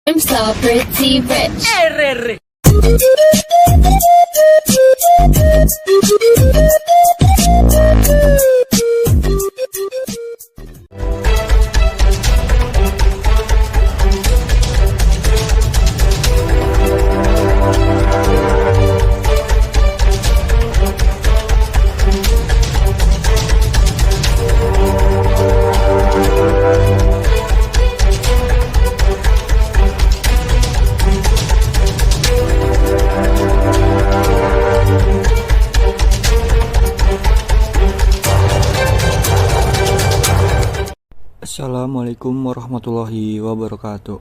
I'm so pretty rich. RR. Assalamualaikum warahmatullahi wabarakatuh.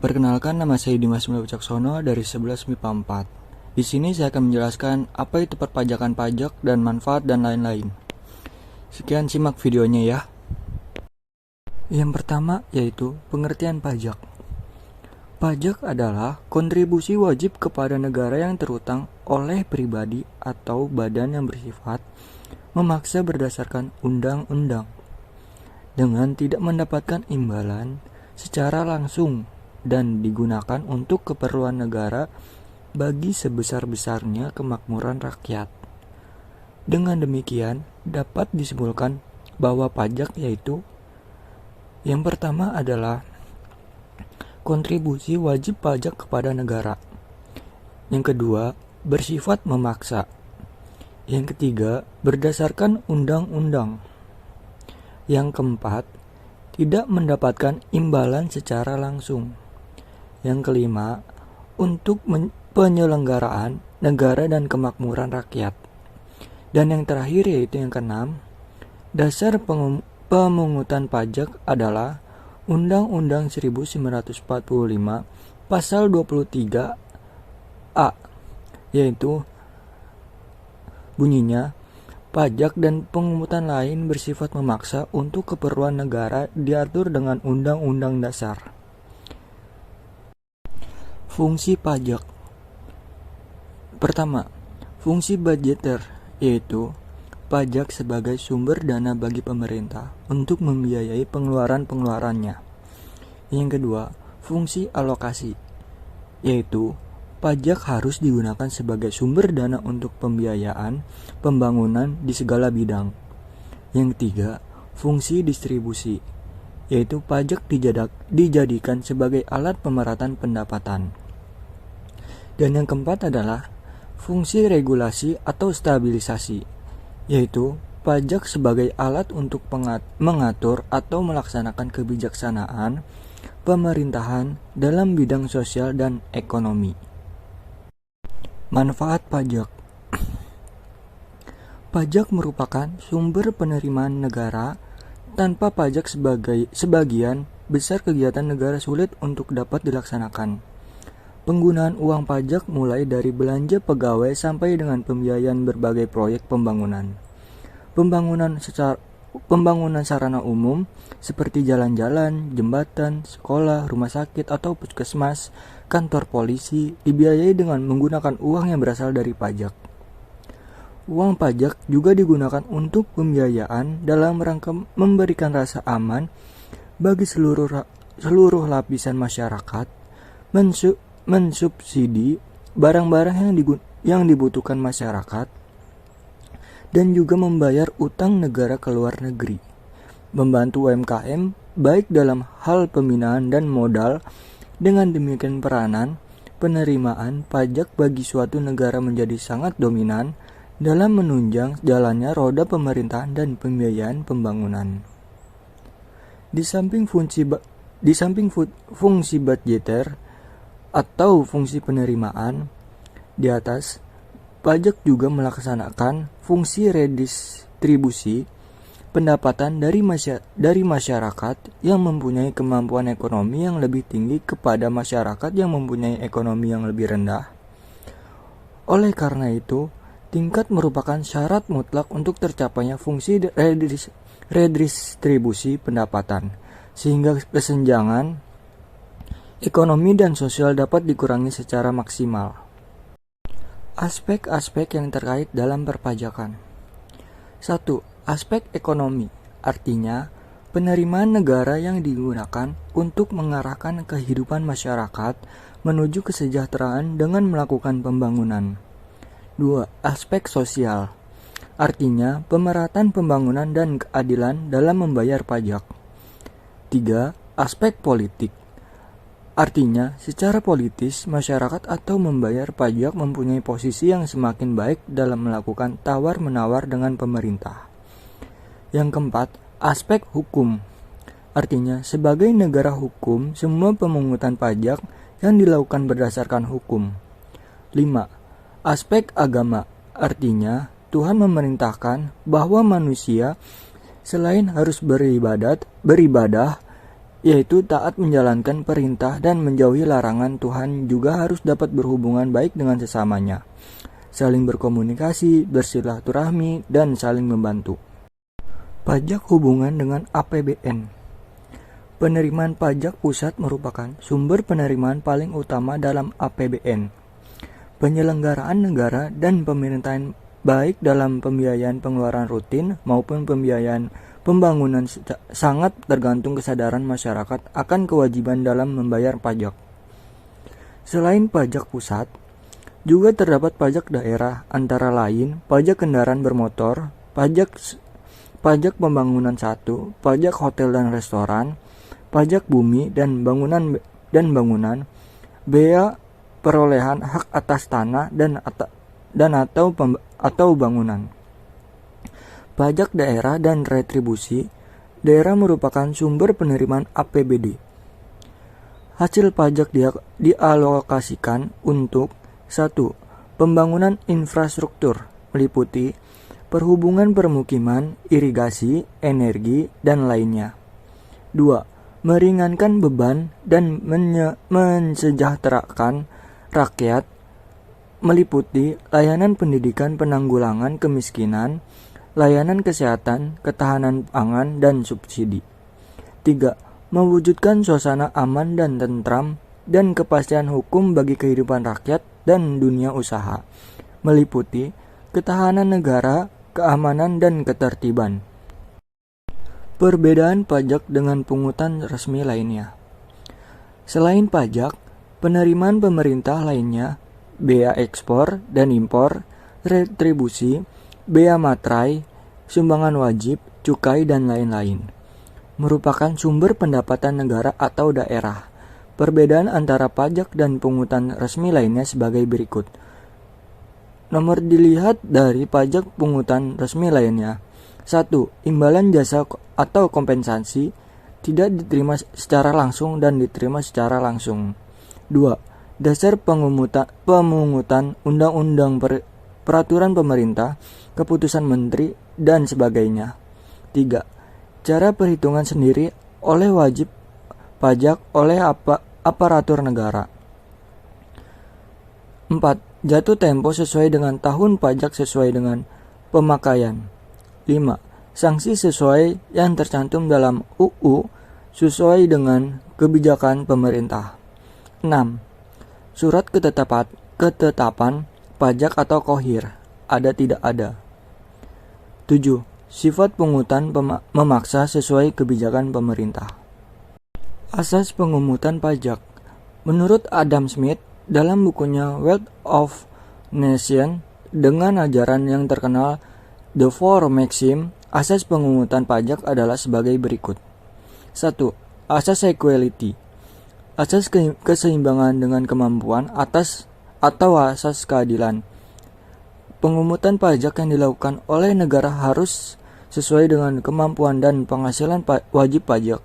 Perkenalkan, nama saya Dimas Mulya Wicaksono dari 11 MIPA 4. Di sini saya akan menjelaskan apa itu perpajakan pajak dan manfaat dan lain-lain. Sekian, simak videonya ya. Yang pertama yaitu pengertian pajak. Pajak adalah kontribusi wajib kepada negara yang terutang oleh pribadi atau badan yang bersifat memaksa berdasarkan undang-undang, dengan tidak mendapatkan imbalan secara langsung dan digunakan untuk keperluan negara bagi sebesar-besarnya kemakmuran rakyat. Dengan demikian, dapat disimpulkan bahwa pajak yaitu yang pertama adalah kontribusi wajib pajak kepada negara. Yang kedua, bersifat memaksa. Yang ketiga, berdasarkan undang-undang. Yang keempat, tidak mendapatkan imbalan secara langsung. Yang kelima, untuk penyelenggaraan negara dan kemakmuran rakyat. Dan yang terakhir yaitu yang keenam, dasar pemungutan pajak adalah Undang-Undang 1945 Pasal 23A, yaitu bunyinya, pajak dan pungutan lain bersifat memaksa untuk keperluan negara diatur dengan Undang-Undang Dasar. Fungsi pajak. Pertama, fungsi budgeter, yaitu pajak sebagai sumber dana bagi pemerintah untuk membiayai pengeluaran-pengeluarannya. Yang kedua, fungsi alokasi, yaitu pajak harus digunakan sebagai sumber dana untuk pembiayaan pembangunan di segala bidang. Yang ketiga, fungsi distribusi, yaitu pajak dijadikan sebagai alat pemerataan pendapatan. Dan yang keempat adalah fungsi regulasi atau stabilisasi, yaitu pajak sebagai alat untuk mengatur atau melaksanakan kebijaksanaan pemerintahan dalam bidang sosial dan ekonomi. Manfaat pajak. Pajak merupakan sumber penerimaan negara. Tanpa pajak sebagian besar kegiatan negara sulit untuk dapat dilaksanakan. Penggunaan uang pajak mulai dari belanja pegawai sampai dengan pembiayaan berbagai proyek pembangunan. Pembangunan sarana umum seperti jalan-jalan, jembatan, sekolah, rumah sakit atau puskesmas, kantor polisi dibiayai dengan menggunakan uang yang berasal dari pajak. Uang pajak juga digunakan untuk pembiayaan dalam rangka memberikan rasa aman bagi seluruh lapisan masyarakat, mensubsidi barang-barang yang dibutuhkan masyarakat, dan juga membayar utang negara ke luar negeri, membantu UMKM baik dalam hal pembinaan dan modal. Dengan demikian, peranan penerimaan pajak bagi suatu negara menjadi sangat dominan dalam menunjang jalannya roda pemerintahan dan pembiayaan pembangunan. Di samping fungsi budgeter atau fungsi penerimaan di atas, pajak juga melaksanakan fungsi redistribusi pendapatan dari masyarakat yang mempunyai kemampuan ekonomi yang lebih tinggi kepada masyarakat yang mempunyai ekonomi yang lebih rendah. Oleh karena itu, tingkat merupakan syarat mutlak untuk tercapainya fungsi redistribusi pendapatan, sehingga kesenjangan ekonomi dan sosial dapat dikurangi secara maksimal. Aspek-aspek yang terkait dalam perpajakan. 1. Aspek ekonomi, artinya penerimaan negara yang digunakan untuk mengarahkan kehidupan masyarakat menuju kesejahteraan dengan melakukan pembangunan. 2. Aspek sosial. Artinya, pemerataan pembangunan dan keadilan dalam membayar pajak. 3. Aspek politik. Artinya, secara politis, masyarakat atau membayar pajak mempunyai posisi yang semakin baik dalam melakukan tawar-menawar dengan pemerintah. Yang keempat, aspek hukum. Artinya, sebagai negara hukum, semua pemungutan pajak yang dilakukan berdasarkan hukum. 5. Aspek agama. Artinya, Tuhan memerintahkan bahwa manusia selain harus beribadah, yaitu taat menjalankan perintah dan menjauhi larangan, Tuhan juga harus dapat berhubungan baik dengan sesamanya, saling berkomunikasi, bersilaturahmi, dan saling membantu. Pajak hubungan dengan APBN. Penerimaan pajak pusat merupakan sumber penerimaan paling utama dalam APBN. Penyelenggaraan negara dan pemerintahan baik dalam pembiayaan pengeluaran rutin maupun pembiayaan pembangunan sangat tergantung kesadaran masyarakat akan kewajiban dalam membayar pajak. Selain pajak pusat, juga terdapat pajak daerah, antara lain pajak kendaraan bermotor, pajak pembangunan satu, pajak hotel dan restoran, pajak bumi dan bangunan, bea perolehan hak atas tanah atau bangunan. Pajak daerah dan retribusi. Daerah merupakan sumber penerimaan APBD. Hasil pajak dialokasikan untuk 1. Pembangunan infrastruktur, meliputi perhubungan permukiman, irigasi, energi, dan lainnya. 2. Meringankan beban dan mensejahterakan rakyat, meliputi layanan pendidikan, penanggulangan kemiskinan, layanan kesehatan, ketahanan pangan, dan subsidi. 3. Mewujudkan suasana aman dan tentram dan kepastian hukum bagi kehidupan rakyat dan dunia usaha, meliputi ketahanan negara, keamanan, dan ketertiban. Perbedaan pajak dengan pungutan resmi lainnya. Selain pajak, penerimaan pemerintah lainnya, bea ekspor dan impor, retribusi, bea materai, sumbangan wajib, cukai, dan lain-lain, merupakan sumber pendapatan negara atau daerah. Perbedaan antara pajak dan pungutan resmi lainnya sebagai berikut. Nomor dilihat dari pajak pungutan resmi lainnya. 1. Imbalan jasa atau kompensasi tidak diterima secara langsung dan diterima secara langsung. 2. Dasar pemungutan undang-undang peraturan pemerintah, keputusan menteri, dan sebagainya. 3. Cara perhitungan sendiri oleh wajib pajak oleh aparatur negara. 4. Jatuh tempo sesuai dengan tahun pajak sesuai dengan pemakaian. 5. Sanksi sesuai yang tercantum dalam UU sesuai dengan kebijakan pemerintah. 6. Surat ketetapan pajak atau KOHIR, ada tidak ada. 7. Sifat pungutan memaksa sesuai kebijakan pemerintah. Asas pengumutan pajak. Menurut Adam Smith dalam bukunya Wealth of Nations dengan ajaran yang terkenal The Four Maxims, asas pengumutan pajak adalah sebagai berikut. 1. Asas equality. Asas keseimbangan dengan kemampuan atau asas keadilan. Pengumutan pajak yang dilakukan oleh negara harus sesuai dengan kemampuan dan penghasilan wajib pajak.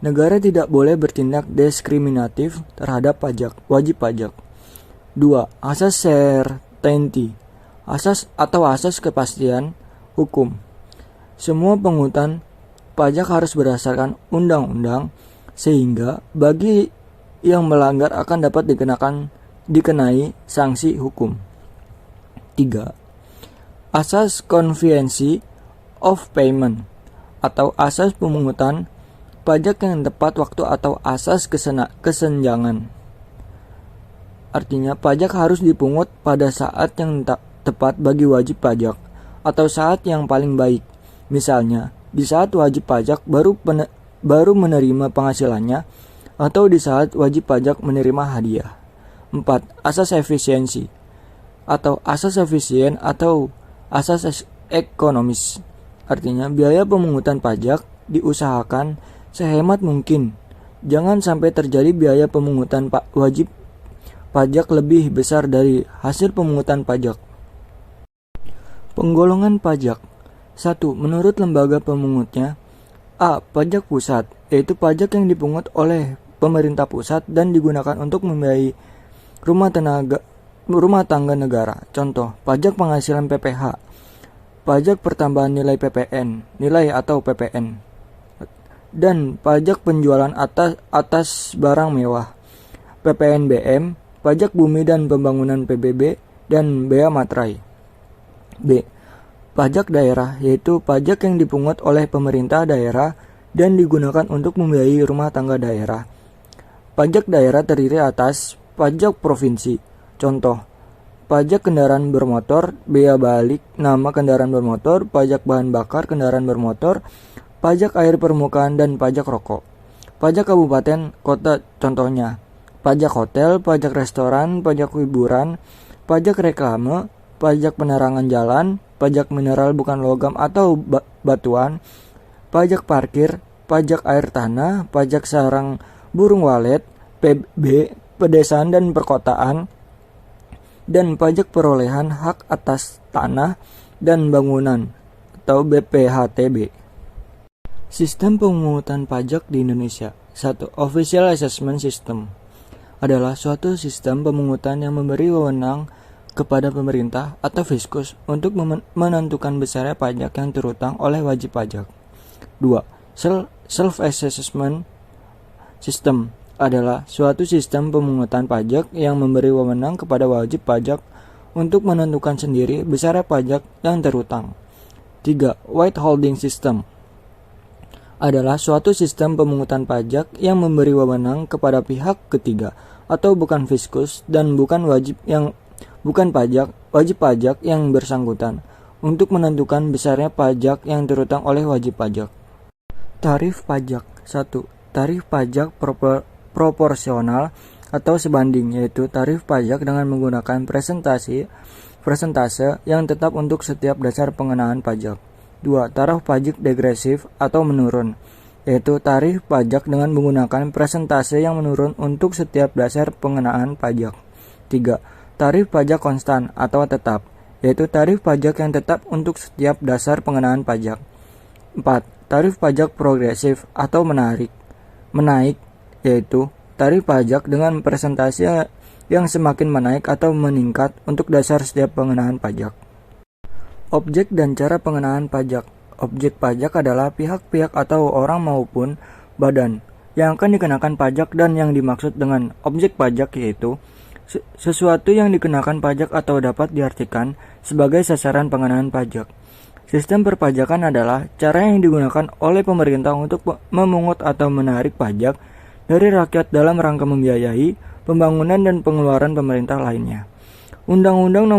Negara tidak boleh bertindak diskriminatif terhadap wajib pajak. 2. Asas certainty. Asas kepastian hukum. Semua pungutan pajak harus berdasarkan undang-undang, sehingga bagi yang melanggar akan dapat dikenai sanksi hukum. 3. Asas convenience of payment atau asas pemungutan pajak yang tepat waktu atau asas kesenjangan. Artinya pajak harus dipungut pada saat yang tepat bagi wajib pajak atau saat yang paling baik. Misalnya, di saat wajib pajak baru menerima penghasilannya atau di saat wajib pajak menerima hadiah. 4. Asas efisiensi atau asas efisien atau asas ekonomis. Artinya biaya pemungutan pajak diusahakan sehemat mungkin. Jangan sampai terjadi biaya pemungutan wajib pajak lebih besar dari hasil pemungutan pajak. Penggolongan pajak. 1. Menurut lembaga pemungutnya. A. Pajak pusat, yaitu pajak yang dipungut oleh pemerintah pusat dan digunakan untuk membiayai rumah tangga negara. Contoh, pajak penghasilan PPH, pajak pertambahan nilai PPN, nilai atau PPN, dan pajak penjualan atas barang mewah, PPNBM, pajak bumi dan pembangunan PBB, dan bea materai. B. Pajak daerah, yaitu pajak yang dipungut oleh pemerintah daerah dan digunakan untuk membiayai rumah tangga daerah. Pajak daerah terdiri atas pajak provinsi. Contoh, pajak kendaraan bermotor, bea balik nama kendaraan bermotor, pajak bahan bakar kendaraan bermotor, pajak air permukaan, dan pajak rokok. Pajak kabupaten kota contohnya, pajak hotel, pajak restoran, pajak hiburan, pajak reklame, pajak penerangan jalan, pajak mineral bukan logam atau batuan, pajak parkir, pajak air tanah, pajak sarang burung walet, PB, pedesaan dan perkotaan, dan pajak perolehan hak atas tanah dan bangunan atau BPHTB. Sistem pemungutan pajak di Indonesia. 1. Official Assessment System adalah suatu sistem pemungutan yang memberi wewenang kepada pemerintah atau fiskus untuk menentukan besarnya pajak yang terutang oleh wajib pajak. 2. Self-Assessment System adalah suatu sistem pemungutan pajak yang memberi wewenang kepada wajib pajak untuk menentukan sendiri besarnya pajak yang terutang. 3. Withholding System adalah suatu sistem pemungutan pajak yang memberi wewenang kepada pihak ketiga atau bukan fiskus dan bukan wajib pajak yang bersangkutan untuk menentukan besarnya pajak yang terutang oleh wajib pajak. Tarif pajak. 1. Tarif pajak proporsional atau sebanding, yaitu tarif pajak dengan menggunakan presentase yang tetap untuk setiap dasar pengenaan pajak. 2. Tarif pajak degresif atau menurun, yaitu tarif pajak dengan menggunakan presentase yang menurun untuk setiap dasar pengenaan pajak. 3. Tarif pajak konstan atau tetap, yaitu tarif pajak yang tetap untuk setiap dasar pengenaan pajak. 4. Tarif pajak progresif atau menaik, yaitu tarif pajak dengan presentasi yang semakin menaik atau meningkat untuk dasar setiap pengenaan pajak. Objek dan cara pengenaan pajak. Objek pajak adalah pihak-pihak atau orang maupun badan yang akan dikenakan pajak, dan yang dimaksud dengan objek pajak yaitu sesuatu yang dikenakan pajak atau dapat diartikan sebagai sasaran pengenaan pajak. Sistem perpajakan adalah cara yang digunakan oleh pemerintah untuk memungut atau menarik pajak dari rakyat dalam rangka membiayai pembangunan dan pengeluaran pemerintah lainnya. Undang-Undang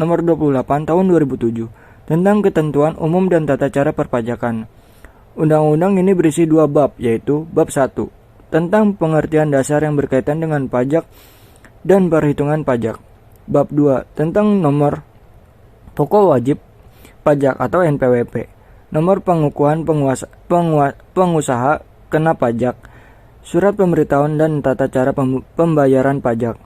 Nomor 28 Tahun 2007 tentang Ketentuan Umum dan Tata Cara Perpajakan. Undang-undang ini berisi 2 bab, yaitu Bab 1 tentang pengertian dasar yang berkaitan dengan pajak dan perhitungan pajak. Bab 2 tentang nomor pokok wajib pajak atau NPWP, nomor pengukuhan pengusaha kena pajak, surat pemberitahuan dan tata cara pembayaran pajak.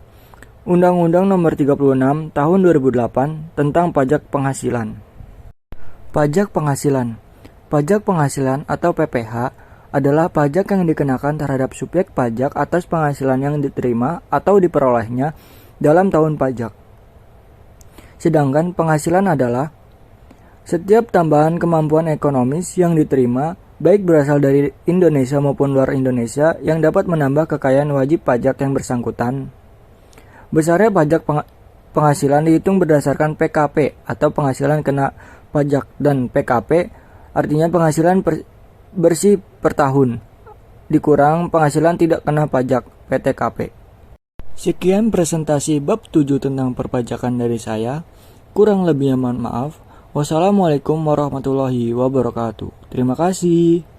Undang-Undang Nomor 36 Tahun 2008 tentang pajak penghasilan. Pajak penghasilan. Pajak penghasilan atau PPH adalah pajak yang dikenakan terhadap subjek pajak atas penghasilan yang diterima atau diperolehnya dalam tahun pajak. Sedangkan penghasilan adalah setiap tambahan kemampuan ekonomis yang diterima, baik berasal dari Indonesia maupun luar Indonesia, yang dapat menambah kekayaan wajib pajak yang bersangkutan. Besarnya pajak penghasilan dihitung berdasarkan PKP atau penghasilan kena pajak, dan PKP artinya penghasilan bersih per tahun dikurang penghasilan tidak kena pajak, PTKP. Sekian presentasi bab 7 tentang perpajakan dari saya. Kurang lebihnya mohon maaf. Wassalamualaikum warahmatullahi wabarakatuh. Terima kasih.